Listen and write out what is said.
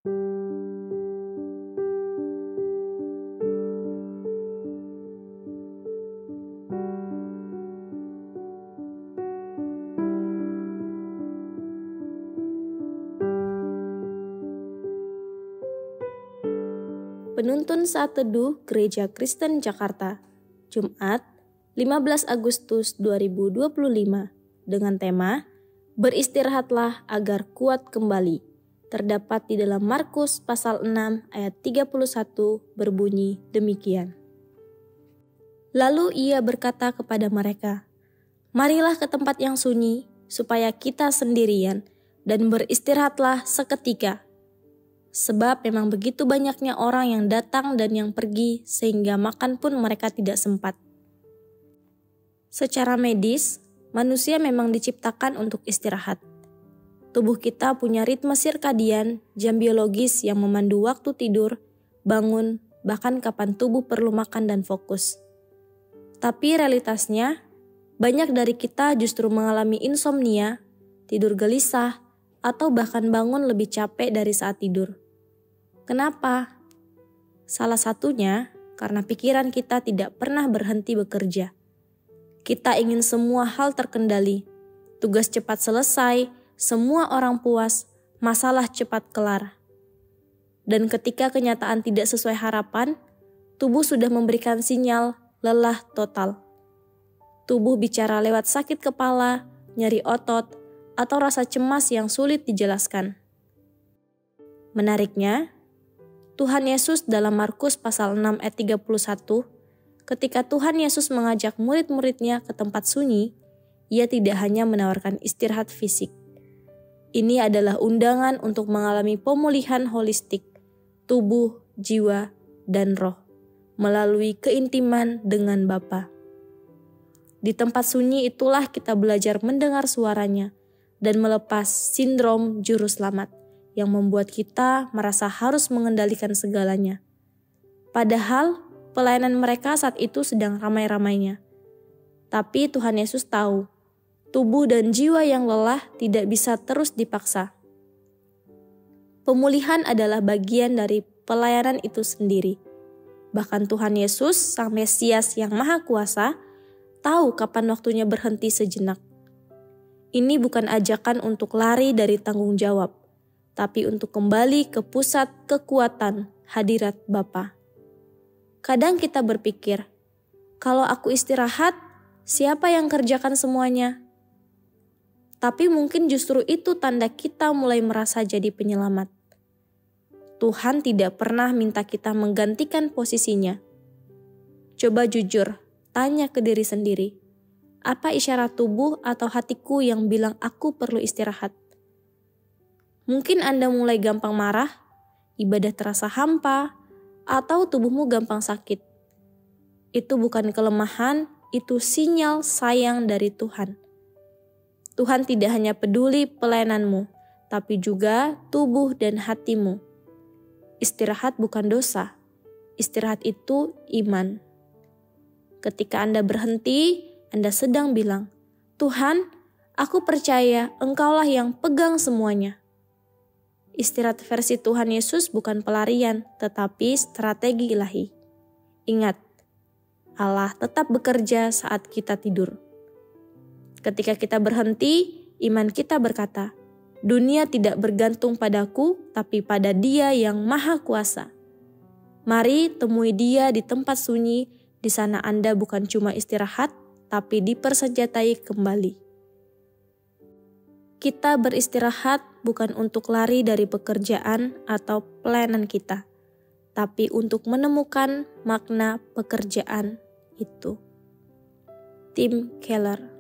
Penuntun Saat Teduh Gereja Kristen Jakarta, Jumat 15 Agustus 2025 dengan tema Beristirahatlah agar kuat kembali. Terdapat di dalam Markus pasal 6 ayat 31 berbunyi demikian. Lalu ia berkata kepada mereka, "Marilah ke tempat yang sunyi supaya kita sendirian dan beristirahatlah seketika. Sebab memang begitu banyaknya orang yang datang dan yang pergi sehingga makan pun mereka tidak sempat." Secara medis, manusia memang diciptakan untuk istirahat. Tubuh kita punya ritme sirkadian, jam biologis yang memandu waktu tidur, bangun, bahkan kapan tubuh perlu makan dan fokus. Tapi realitasnya, banyak dari kita justru mengalami insomnia, tidur gelisah, atau bahkan bangun lebih capek dari saat tidur. Kenapa? Salah satunya karena pikiran kita tidak pernah berhenti bekerja. Kita ingin semua hal terkendali, tugas cepat selesai, semua orang puas, masalah cepat kelar. Dan ketika kenyataan tidak sesuai harapan, tubuh sudah memberikan sinyal lelah total. Tubuh bicara lewat sakit kepala, nyeri otot, atau rasa cemas yang sulit dijelaskan. Menariknya, Tuhan Yesus dalam Markus pasal 6 ayat 31, ketika Tuhan Yesus mengajak murid-muridnya ke tempat sunyi, ia tidak hanya menawarkan istirahat fisik. Ini adalah undangan untuk mengalami pemulihan holistik, tubuh, jiwa, dan roh, melalui keintiman dengan Bapa. Di tempat sunyi itulah kita belajar mendengar suaranya dan melepas sindrom juru selamat yang membuat kita merasa harus mengendalikan segalanya. Padahal pelayanan mereka saat itu sedang ramai-ramainya. Tapi Tuhan Yesus tahu, tubuh dan jiwa yang lelah tidak bisa terus dipaksa. Pemulihan adalah bagian dari pelayanan itu sendiri. Bahkan Tuhan Yesus, Sang Mesias yang Maha Kuasa, tahu kapan waktunya berhenti sejenak. Ini bukan ajakan untuk lari dari tanggung jawab, tapi untuk kembali ke pusat kekuatan hadirat Bapa. Kadang kita berpikir, kalau aku istirahat, siapa yang kerjakan semuanya? Tapi mungkin justru itu tanda kita mulai merasa jadi penyelamat. Tuhan tidak pernah minta kita menggantikan posisinya. Coba jujur, tanya ke diri sendiri, apa isyarat tubuh atau hatiku yang bilang aku perlu istirahat? Mungkin Anda mulai gampang marah, ibadah terasa hampa, atau tubuhmu gampang sakit. Itu bukan kelemahan, itu sinyal sayang dari Tuhan. Tuhan tidak hanya peduli pelayananmu, tapi juga tubuh dan hatimu. Istirahat bukan dosa, istirahat itu iman. Ketika Anda berhenti, Anda sedang bilang, "Tuhan, aku percaya Engkaulah yang pegang semuanya." Istirahat versi Tuhan Yesus bukan pelarian, tetapi strategi ilahi. Ingat, Allah tetap bekerja saat kita tidur. Ketika kita berhenti, iman kita berkata, "Dunia tidak bergantung padaku, tapi pada Dia yang Maha Kuasa." Mari temui Dia di tempat sunyi, di sana Anda bukan cuma istirahat, tapi dipersenjatai kembali. Kita beristirahat bukan untuk lari dari pekerjaan atau pelayanan kita, tapi untuk menemukan makna pekerjaan itu. Tim Keller.